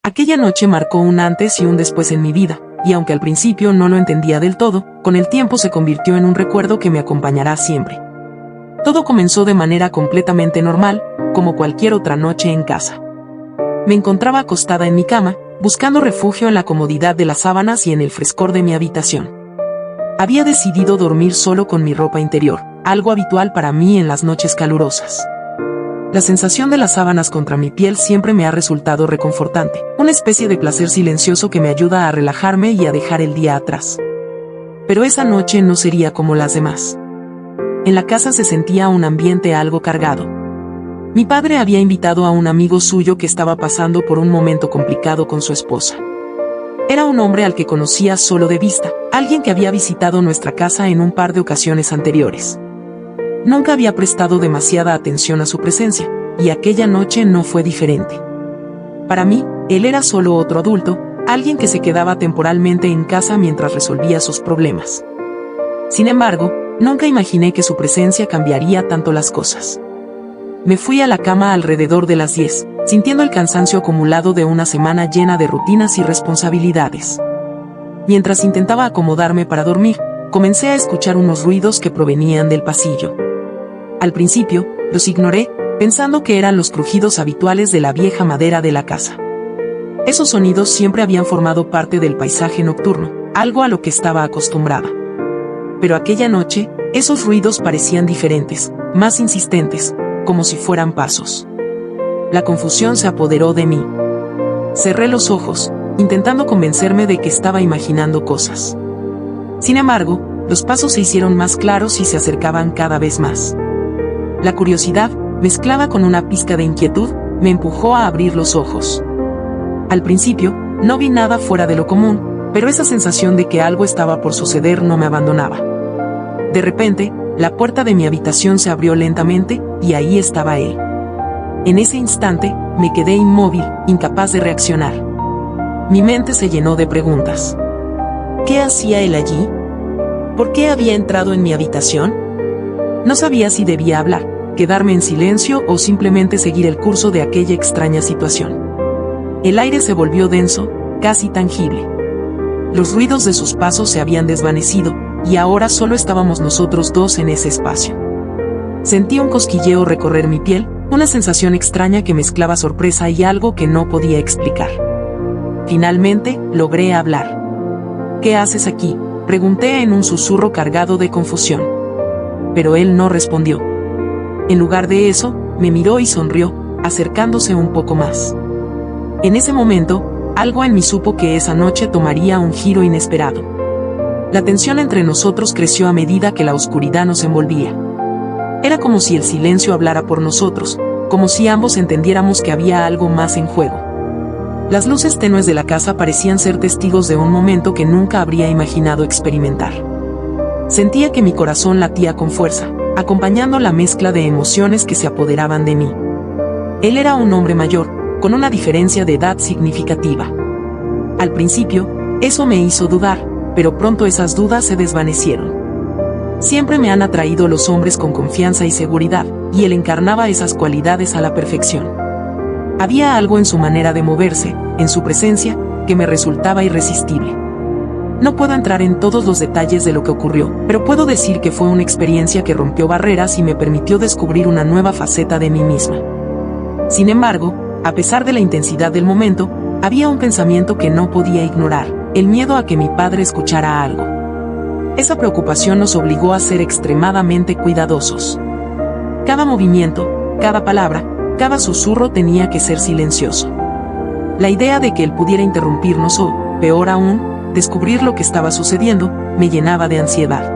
Aquella noche marcó un antes y un después en mi vida, y aunque al principio no lo entendía del todo, con el tiempo se convirtió en un recuerdo que me acompañará siempre. Todo comenzó de manera completamente normal, como cualquier otra noche en casa. Me encontraba acostada en mi cama, buscando refugio en la comodidad de las sábanas y en el frescor de mi habitación. Había decidido dormir solo con mi ropa interior, algo habitual para mí en las noches calurosas. La sensación de las sábanas contra mi piel siempre me ha resultado reconfortante, una especie de placer silencioso que me ayuda a relajarme y a dejar el día atrás. Pero esa noche no sería como las demás. En la casa se sentía un ambiente algo cargado. Mi padre había invitado a un amigo suyo que estaba pasando por un momento complicado con su esposa. Era un hombre al que conocía solo de vista, alguien que había visitado nuestra casa en un par de ocasiones anteriores. Nunca había prestado demasiada atención a su presencia, y aquella noche no fue diferente. Para mí, él era solo otro adulto, alguien que se quedaba temporalmente en casa mientras resolvía sus problemas. Sin embargo, nunca imaginé que su presencia cambiaría tanto las cosas. Me fui a la cama alrededor de las 10, sintiendo el cansancio acumulado de una semana llena de rutinas y responsabilidades. Mientras intentaba acomodarme para dormir, comencé a escuchar unos ruidos que provenían del pasillo. Al principio, los ignoré, pensando que eran los crujidos habituales de la vieja madera de la casa. Esos sonidos siempre habían formado parte del paisaje nocturno, algo a lo que estaba acostumbrada. Pero aquella noche, esos ruidos parecían diferentes, más insistentes, como si fueran pasos. La confusión se apoderó de mí. Cerré los ojos, intentando convencerme de que estaba imaginando cosas. Sin embargo, los pasos se hicieron más claros y se acercaban cada vez más. La curiosidad, mezclada con una pizca de inquietud, me empujó a abrir los ojos. Al principio, no vi nada fuera de lo común, pero esa sensación de que algo estaba por suceder no me abandonaba. De repente, la puerta de mi habitación se abrió lentamente, y ahí estaba él. En ese instante, me quedé inmóvil, incapaz de reaccionar. Mi mente se llenó de preguntas. ¿Qué hacía él allí? ¿Por qué había entrado en mi habitación? No sabía si debía hablar, quedarme en silencio o simplemente seguir el curso de aquella extraña situación. El aire se volvió denso, casi tangible. Los ruidos de sus pasos se habían desvanecido, y ahora solo estábamos nosotros dos en ese espacio. Sentí un cosquilleo recorrer mi piel, una sensación extraña que mezclaba sorpresa y algo que no podía explicar. Finalmente, logré hablar. ¿Qué haces aquí?, pregunté en un susurro cargado de confusión. Pero él no respondió. En lugar de eso, me miró y sonrió, acercándose un poco más. En ese momento, algo en mí supo que esa noche tomaría un giro inesperado. La tensión entre nosotros creció a medida que la oscuridad nos envolvía. Era como si el silencio hablara por nosotros, como si ambos entendiéramos que había algo más en juego. Las luces tenues de la casa parecían ser testigos de un momento que nunca habría imaginado experimentar. Sentía que mi corazón latía con fuerza, acompañando la mezcla de emociones que se apoderaban de mí. Él era un hombre mayor, con una diferencia de edad significativa. Al principio, eso me hizo dudar, pero pronto esas dudas se desvanecieron. Siempre me han atraído los hombres con confianza y seguridad, y él encarnaba esas cualidades a la perfección. Había algo en su manera de moverse, en su presencia, que me resultaba irresistible. No puedo entrar en todos los detalles de lo que ocurrió, pero puedo decir que fue una experiencia que rompió barreras y me permitió descubrir una nueva faceta de mí misma. Sin embargo, a pesar de la intensidad del momento, había un pensamiento que no podía ignorar, el miedo a que mi padre escuchara algo. Esa preocupación nos obligó a ser extremadamente cuidadosos. Cada movimiento, cada palabra, cada susurro tenía que ser silencioso. La idea de que él pudiera interrumpirnos o, peor aún, descubrir lo que estaba sucediendo, me llenaba de ansiedad.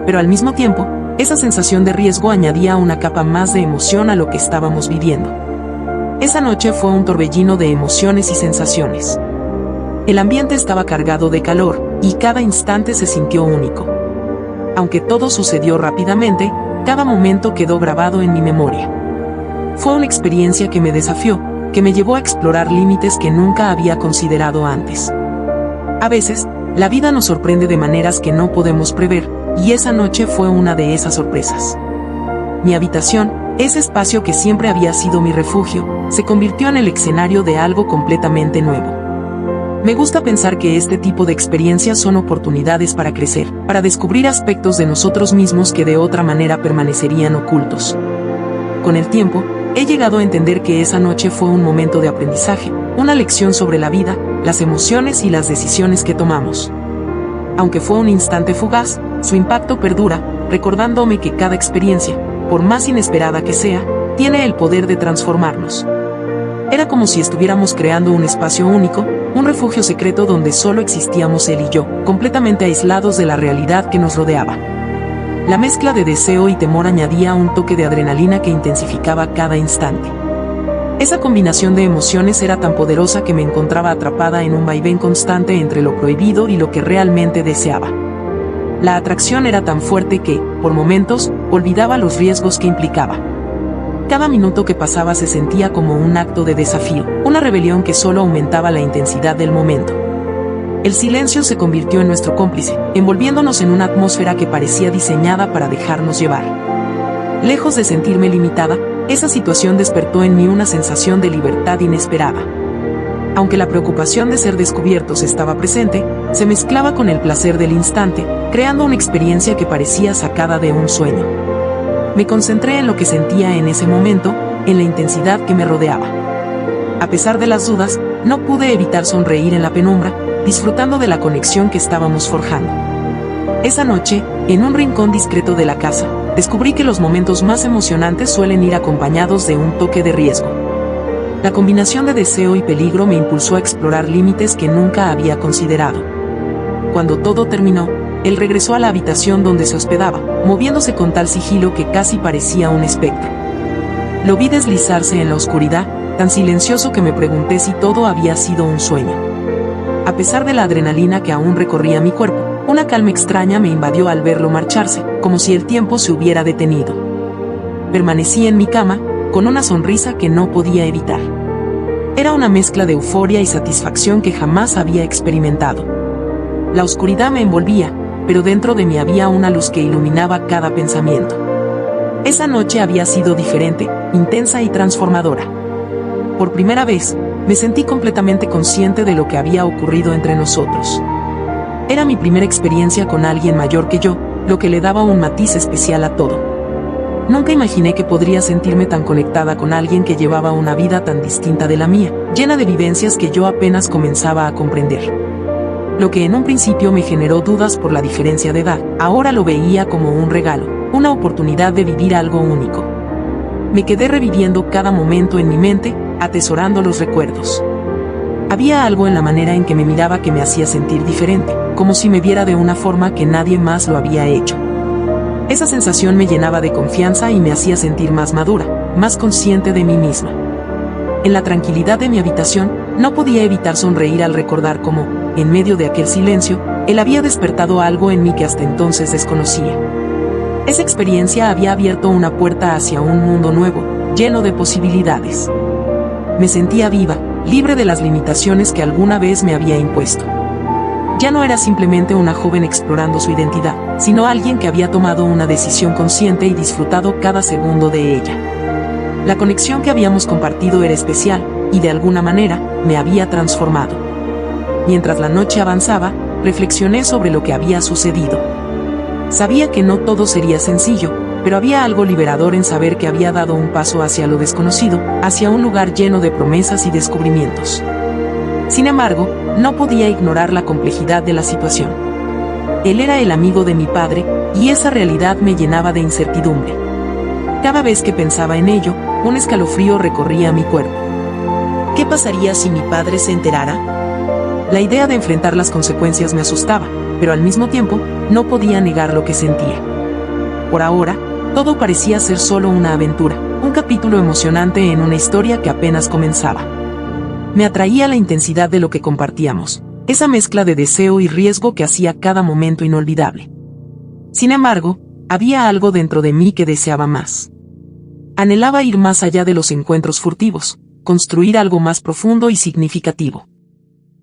Pero al mismo tiempo, esa sensación de riesgo añadía una capa más de emoción a lo que estábamos viviendo. Esa noche fue un torbellino de emociones y sensaciones. El ambiente estaba cargado de calor, y cada instante se sintió único. Aunque todo sucedió rápidamente, cada momento quedó grabado en mi memoria. Fue una experiencia que me desafió, que me llevó a explorar límites que nunca había considerado antes. A veces, la vida nos sorprende de maneras que no podemos prever, y esa noche fue una de esas sorpresas. Mi habitación, Ese espacio que siempre había sido mi refugio, se convirtió en el escenario de algo completamente nuevo. Me gusta pensar que este tipo de experiencias son oportunidades para crecer, para descubrir aspectos de nosotros mismos que de otra manera permanecerían ocultos. Con el tiempo, he llegado a entender que esa noche fue un momento de aprendizaje, una lección sobre la vida, las emociones y las decisiones que tomamos. Aunque fue un instante fugaz, su impacto perdura, recordándome que cada experiencia, por más inesperada que sea, tiene el poder de transformarnos. Era como si estuviéramos creando un espacio único, un refugio secreto donde solo existíamos él y yo, completamente aislados de la realidad que nos rodeaba. La mezcla de deseo y temor añadía un toque de adrenalina que intensificaba cada instante. Esa combinación de emociones era tan poderosa que me encontraba atrapada en un vaivén constante entre lo prohibido y lo que realmente deseaba. La atracción era tan fuerte que, por momentos, olvidaba los riesgos que implicaba. Cada minuto que pasaba se sentía como un acto de desafío, una rebelión que solo aumentaba la intensidad del momento. El silencio se convirtió en nuestro cómplice, envolviéndonos en una atmósfera que parecía diseñada para dejarnos llevar. Lejos de sentirme limitada, esa situación despertó en mí una sensación de libertad inesperada. Aunque la preocupación de ser descubiertos estaba presente, se mezclaba con el placer del instante, creando una experiencia que parecía sacada de un sueño. Me concentré en lo que sentía en ese momento, en la intensidad que me rodeaba. A pesar de las dudas, no pude evitar sonreír en la penumbra, disfrutando de la conexión que estábamos forjando. Esa noche, en un rincón discreto de la casa, descubrí que los momentos más emocionantes suelen ir acompañados de un toque de riesgo. La combinación de deseo y peligro me impulsó a explorar límites que nunca había considerado. Cuando todo terminó, él regresó a la habitación donde se hospedaba, moviéndose con tal sigilo que casi parecía un espectro. Lo vi deslizarse en la oscuridad, tan silencioso que me pregunté si todo había sido un sueño. A pesar de la adrenalina que aún recorría mi cuerpo, una calma extraña me invadió al verlo marcharse, como si el tiempo se hubiera detenido. Permanecí en mi cama, con una sonrisa que no podía evitar. Era una mezcla de euforia y satisfacción que jamás había experimentado. La oscuridad me envolvía, pero dentro de mí había una luz que iluminaba cada pensamiento. Esa noche había sido diferente, intensa y transformadora. Por primera vez, me sentí completamente consciente de lo que había ocurrido entre nosotros. Era mi primera experiencia con alguien mayor que yo, lo que le daba un matiz especial a todo. Nunca imaginé que podría sentirme tan conectada con alguien que llevaba una vida tan distinta de la mía, llena de vivencias que yo apenas comenzaba a comprender. Lo que en un principio me generó dudas por la diferencia de edad, ahora lo veía como un regalo, una oportunidad de vivir algo único. Me quedé reviviendo cada momento en mi mente, atesorando los recuerdos. Había algo en la manera en que me miraba que me hacía sentir diferente, como si me viera de una forma que nadie más lo había hecho. Esa sensación me llenaba de confianza y me hacía sentir más madura, más consciente de mí misma. En la tranquilidad de mi habitación, no podía evitar sonreír al recordar cómo, en medio de aquel silencio, él había despertado algo en mí que hasta entonces desconocía. Esa experiencia había abierto una puerta hacia un mundo nuevo, lleno de posibilidades. Me sentía viva, libre de las limitaciones que alguna vez me había impuesto. Ya no era simplemente una joven explorando su identidad, sino alguien que había tomado una decisión consciente y disfrutado cada segundo de ella. La conexión que habíamos compartido era especial, y de alguna manera, me había transformado. Mientras la noche avanzaba, reflexioné sobre lo que había sucedido. Sabía que no todo sería sencillo, pero había algo liberador en saber que había dado un paso hacia lo desconocido, hacia un lugar lleno de promesas y descubrimientos. Sin embargo, no podía ignorar la complejidad de la situación. Él era el amigo de mi padre, y esa realidad me llenaba de incertidumbre. Cada vez que pensaba en ello, un escalofrío recorría mi cuerpo. ¿Qué pasaría si mi padre se enterara? La idea de enfrentar las consecuencias me asustaba, pero al mismo tiempo, no podía negar lo que sentía. Por ahora, todo parecía ser solo una aventura, un capítulo emocionante en una historia que apenas comenzaba. Me atraía la intensidad de lo que compartíamos, esa mezcla de deseo y riesgo que hacía cada momento inolvidable. Sin embargo, había algo dentro de mí que deseaba más. Anhelaba ir más allá de los encuentros furtivos, construir algo más profundo y significativo.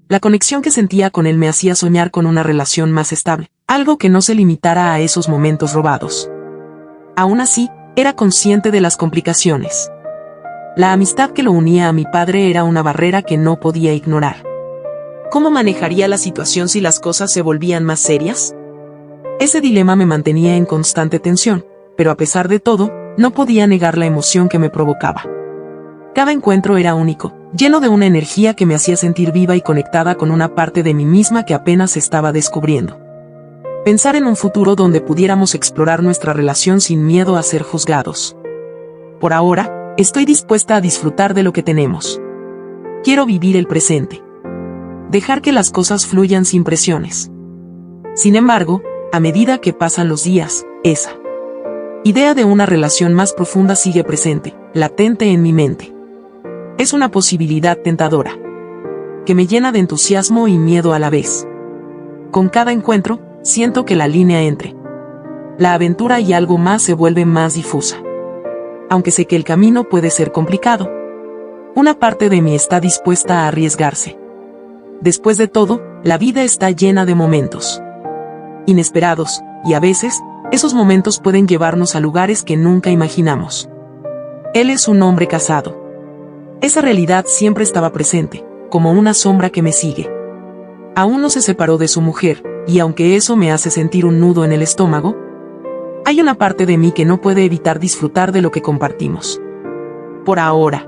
La conexión que sentía con él me hacía soñar con una relación más estable, algo que no se limitara a esos momentos robados. Aún así, Era consciente de las complicaciones. La amistad que lo unía a mi padre era una barrera que no podía ignorar. ¿Cómo manejaría la situación si las cosas se volvían más serias? Ese dilema me mantenía en constante tensión, pero a pesar de todo, no podía negar la emoción que me provocaba. Cada encuentro era único, lleno de una energía que me hacía sentir viva y conectada con una parte de mí misma que apenas estaba descubriendo. Pensar en un futuro donde pudiéramos explorar nuestra relación sin miedo a ser juzgados. Por ahora, estoy dispuesta a disfrutar de lo que tenemos. Quiero vivir el presente. Dejar que las cosas fluyan sin presiones. Sin embargo, a medida que pasan los días, esa idea de una relación más profunda sigue presente, latente en mi mente. Es una posibilidad tentadora, que me llena de entusiasmo y miedo a la vez. Con cada encuentro, siento que la línea entre la aventura y algo más se vuelve más difusa. Aunque sé que el camino puede ser complicado, una parte de mí está dispuesta a arriesgarse. Después de todo, la vida está llena de momentos inesperados, y a veces, esos momentos pueden llevarnos a lugares que nunca imaginamos. Él es un hombre casado. Esa realidad siempre estaba presente, como una sombra que me sigue. Aún no se separó de su mujer, y aunque eso me hace sentir un nudo en el estómago, hay una parte de mí que no puede evitar disfrutar de lo que compartimos. Por ahora,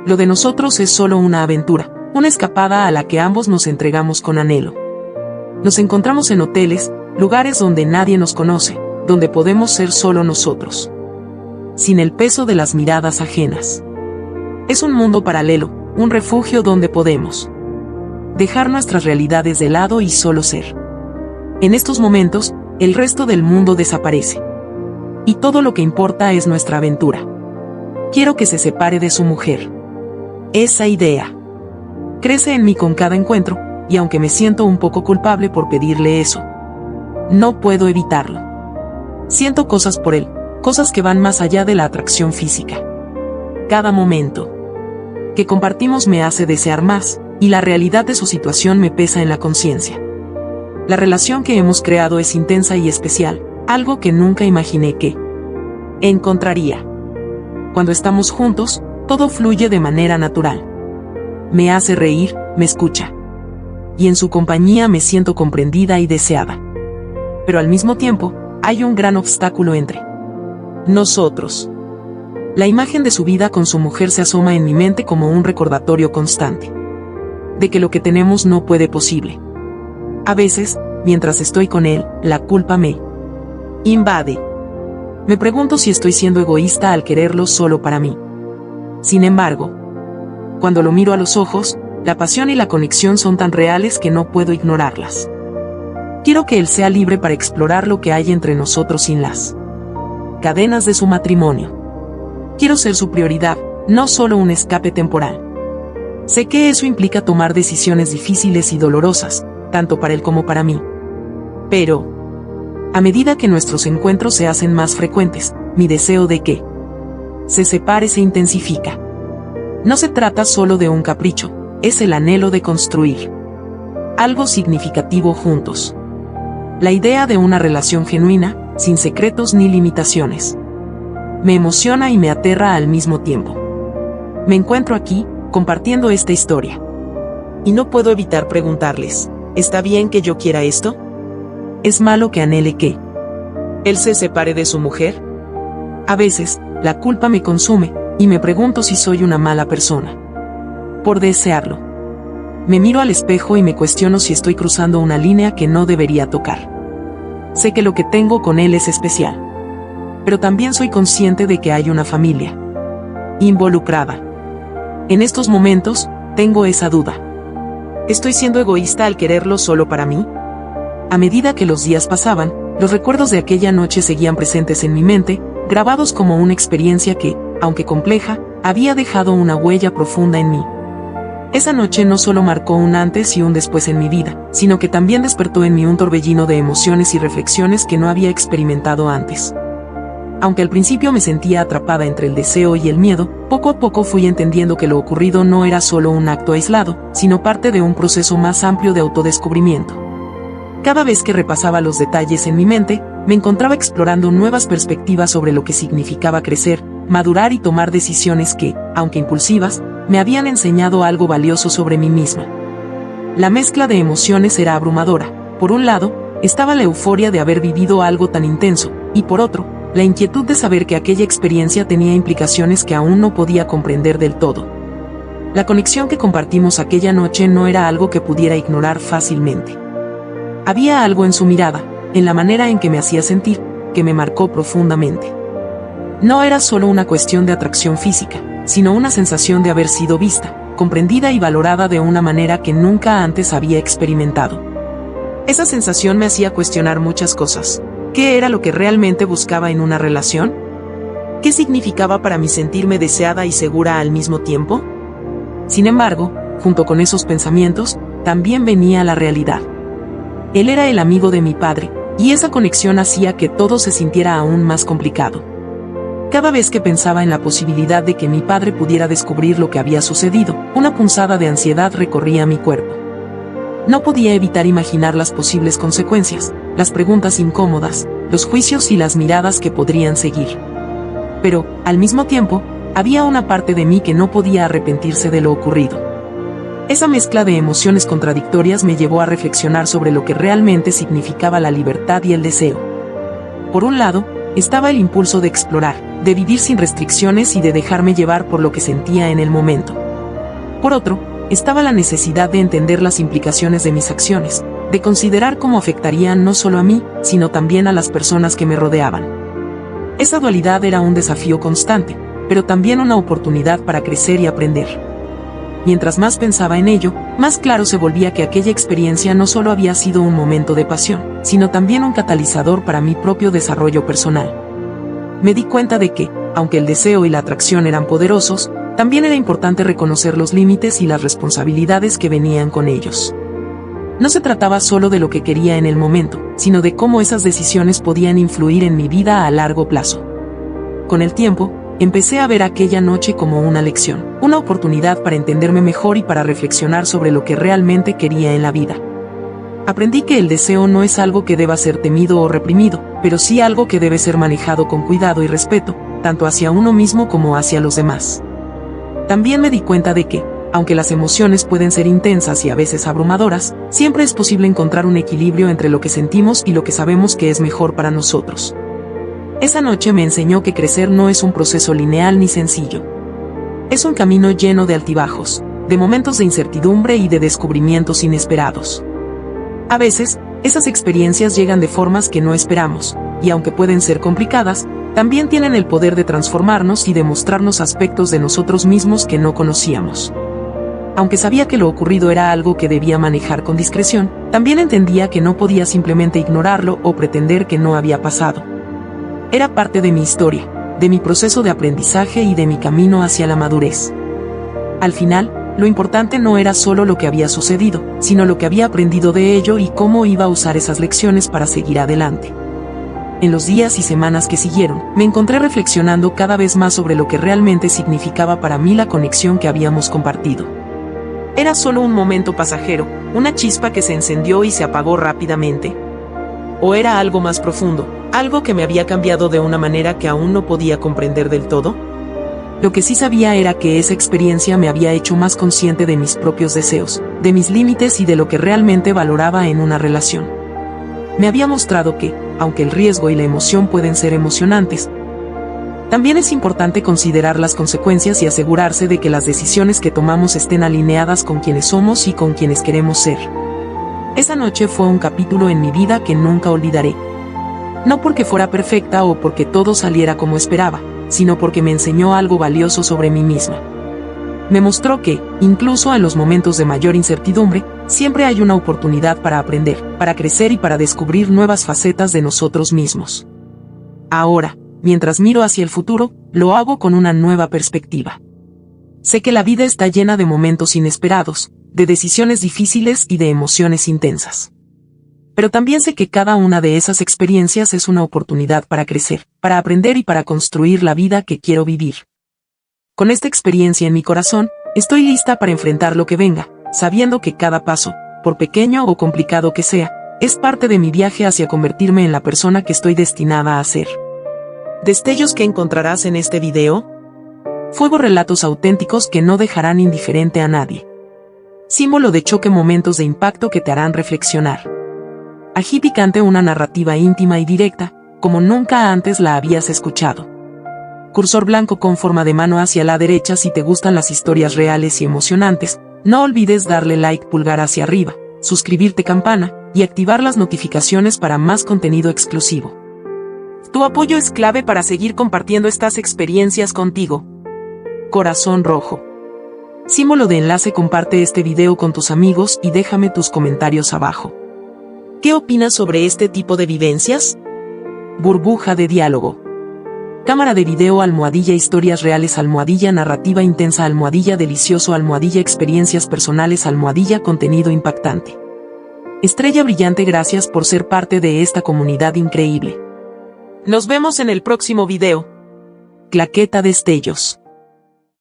lo de nosotros es solo una aventura, una escapada a la que ambos nos entregamos con anhelo. Nos encontramos en hoteles, lugares donde nadie nos conoce, donde podemos ser solo nosotros, sin el peso de las miradas ajenas. Es un mundo paralelo, un refugio donde podemos dejar nuestras realidades de lado y solo ser. En estos momentos, el resto del mundo desaparece. Y todo lo que importa es nuestra aventura. Quiero que se separe de su mujer. Esa idea crece en mí con cada encuentro, y aunque me siento un poco culpable por pedirle eso, no puedo evitarlo. Siento cosas por él, cosas que van más allá de la atracción física. Cada momento que compartimos me hace desear más, y la realidad de su situación me pesa en la conciencia. La relación que hemos creado es intensa y especial, algo que nunca imaginé que encontraría. Cuando estamos juntos, todo fluye de manera natural. Me hace reír, me escucha. Y en su compañía me siento comprendida y deseada. Pero al mismo tiempo, hay un gran obstáculo entre nosotros. La imagen de su vida con su mujer se asoma en mi mente como un recordatorio constante de que lo que tenemos no puede posible. A veces, mientras estoy con él, la culpa me invade. Me pregunto si estoy siendo egoísta al quererlo solo para mí. Sin embargo, cuando lo miro a los ojos, la pasión y la conexión son tan reales que no puedo ignorarlas. Quiero que él sea libre para explorar lo que hay entre nosotros sin las cadenas de su matrimonio. Quiero ser su prioridad, no solo un escape temporal. Sé que eso implica tomar decisiones difíciles y dolorosas, tanto para él como para mí. Pero, a medida que nuestros encuentros se hacen más frecuentes, mi deseo de que se separe se intensifica. No se trata solo de un capricho, es el anhelo de construir algo significativo juntos. La idea de una relación genuina, sin secretos ni limitaciones. Me emociona y me aterra al mismo tiempo. Me encuentro aquí, compartiendo esta historia. Y no puedo evitar preguntarles, ¿está bien que yo quiera esto? ¿Es malo que anhele que él se separe de su mujer? A veces, la culpa me consume, y me pregunto si soy una mala persona por desearlo. Me miro al espejo y me cuestiono si estoy cruzando una línea que no debería tocar. Sé que lo que tengo con él es especial. Pero también soy consciente de que hay una familia involucrada. En estos momentos, tengo esa duda. ¿Estoy siendo egoísta al quererlo solo para mí? A medida que los días pasaban, los recuerdos de aquella noche seguían presentes en mi mente, grabados como una experiencia que, aunque compleja, había dejado una huella profunda en mí. Esa noche no solo marcó un antes y un después en mi vida, sino que también despertó en mí un torbellino de emociones y reflexiones que no había experimentado antes. Aunque al principio me sentía atrapada entre el deseo y el miedo, poco a poco fui entendiendo que lo ocurrido no era solo un acto aislado, sino parte de un proceso más amplio de autodescubrimiento. Cada vez que repasaba los detalles en mi mente, me encontraba explorando nuevas perspectivas sobre lo que significaba crecer, madurar y tomar decisiones que, aunque impulsivas, me habían enseñado algo valioso sobre mí misma. La mezcla de emociones era abrumadora. Por un lado, estaba la euforia de haber vivido algo tan intenso, y por otro, la inquietud de saber que aquella experiencia tenía implicaciones que aún no podía comprender del todo. La conexión que compartimos aquella noche no era algo que pudiera ignorar fácilmente. Había algo en su mirada, en la manera en que me hacía sentir, que me marcó profundamente. No era solo una cuestión de atracción física, sino una sensación de haber sido vista, comprendida y valorada de una manera que nunca antes había experimentado. Esa sensación me hacía cuestionar muchas cosas. ¿Qué era lo que realmente buscaba en una relación? ¿Qué significaba para mí sentirme deseada y segura al mismo tiempo? Sin embargo, junto con esos pensamientos, también venía la realidad. Él era el amigo de mi padre, y esa conexión hacía que todo se sintiera aún más complicado. Cada vez que pensaba en la posibilidad de que mi padre pudiera descubrir lo que había sucedido, una punzada de ansiedad recorría mi cuerpo. No podía evitar imaginar las posibles consecuencias, las preguntas incómodas, los juicios y las miradas que podrían seguir. Pero, al mismo tiempo, había una parte de mí que no podía arrepentirse de lo ocurrido. Esa mezcla de emociones contradictorias me llevó a reflexionar sobre lo que realmente significaba la libertad y el deseo. Por un lado, estaba el impulso de explorar, de vivir sin restricciones y de dejarme llevar por lo que sentía en el momento. Por otro, estaba la necesidad de entender las implicaciones de mis acciones, de considerar cómo afectarían no solo a mí, sino también a las personas que me rodeaban. Esa dualidad era un desafío constante, pero también una oportunidad para crecer y aprender. Mientras más pensaba en ello, más claro se volvía que aquella experiencia no solo había sido un momento de pasión, sino también un catalizador para mi propio desarrollo personal. Me di cuenta de que, aunque el deseo y la atracción eran poderosos, también era importante reconocer los límites y las responsabilidades que venían con ellos. No se trataba solo de lo que quería en el momento, sino de cómo esas decisiones podían influir en mi vida a largo plazo. Con el tiempo, empecé a ver aquella noche como una lección, una oportunidad para entenderme mejor y para reflexionar sobre lo que realmente quería en la vida. Aprendí que el deseo no es algo que deba ser temido o reprimido, pero sí algo que debe ser manejado con cuidado y respeto, tanto hacia uno mismo como hacia los demás. También me di cuenta de que, aunque las emociones pueden ser intensas y a veces abrumadoras, siempre es posible encontrar un equilibrio entre lo que sentimos y lo que sabemos que es mejor para nosotros. Esa noche me enseñó que crecer no es un proceso lineal ni sencillo. Es un camino lleno de altibajos, de momentos de incertidumbre y de descubrimientos inesperados. A veces, esas experiencias llegan de formas que no esperamos, y aunque pueden ser complicadas, también tienen el poder de transformarnos y de mostrarnos aspectos de nosotros mismos que no conocíamos. Aunque sabía que lo ocurrido era algo que debía manejar con discreción, también entendía que no podía simplemente ignorarlo o pretender que no había pasado. Era parte de mi historia, de mi proceso de aprendizaje y de mi camino hacia la madurez. Al final, lo importante no era solo lo que había sucedido, sino lo que había aprendido de ello y cómo iba a usar esas lecciones para seguir adelante. En los días y semanas que siguieron, me encontré reflexionando cada vez más sobre lo que realmente significaba para mí la conexión que habíamos compartido. ¿Era solo un momento pasajero, una chispa que se encendió y se apagó rápidamente? ¿O era algo más profundo, algo que me había cambiado de una manera que aún no podía comprender del todo? Lo que sí sabía era que esa experiencia me había hecho más consciente de mis propios deseos, de mis límites y de lo que realmente valoraba en una relación. Me había mostrado que, aunque el riesgo y la emoción pueden ser emocionantes, también es importante considerar las consecuencias y asegurarse de que las decisiones que tomamos estén alineadas con quienes somos y con quienes queremos ser. Esa noche fue un capítulo en mi vida que nunca olvidaré. No porque fuera perfecta o porque todo saliera como esperaba, sino porque me enseñó algo valioso sobre mí misma. Me mostró que, incluso en los momentos de mayor incertidumbre, siempre hay una oportunidad para aprender, para crecer y para descubrir nuevas facetas de nosotros mismos. Ahora, mientras miro hacia el futuro, lo hago con una nueva perspectiva. Sé que la vida está llena de momentos inesperados, de decisiones difíciles y de emociones intensas. Pero también sé que cada una de esas experiencias es una oportunidad para crecer, para aprender y para construir la vida que quiero vivir. Con esta experiencia en mi corazón, estoy lista para enfrentar lo que venga, sabiendo que cada paso, por pequeño o complicado que sea, Es parte de mi viaje hacia convertirme en la persona que estoy destinada a ser. ¿Destellos que encontrarás en este video? Fuego, relatos auténticos que no dejarán indiferente a nadie. Símbolo de choque, momentos de impacto que te harán reflexionar. Ají picante, una narrativa íntima y directa, como nunca antes la habías escuchado. Cursor blanco con forma de mano hacia la derecha. Si te gustan las historias reales y emocionantes, no olvides darle like, pulgar hacia arriba, suscribirte, campana, y activar las notificaciones para más contenido exclusivo. Tu apoyo es clave para seguir compartiendo estas experiencias contigo. Corazón rojo. Símbolo de enlace. Comparte este video con tus amigos y déjame tus comentarios abajo. ¿Qué opinas sobre este tipo de vivencias? Burbuja de diálogo. Cámara de video, almohadilla historias reales, almohadilla narrativa intensa, almohadilla delicioso, almohadilla experiencias personales, almohadilla contenido impactante. Estrella brillante, gracias por ser parte de esta comunidad increíble. Nos vemos en el próximo video. Claqueta destellos.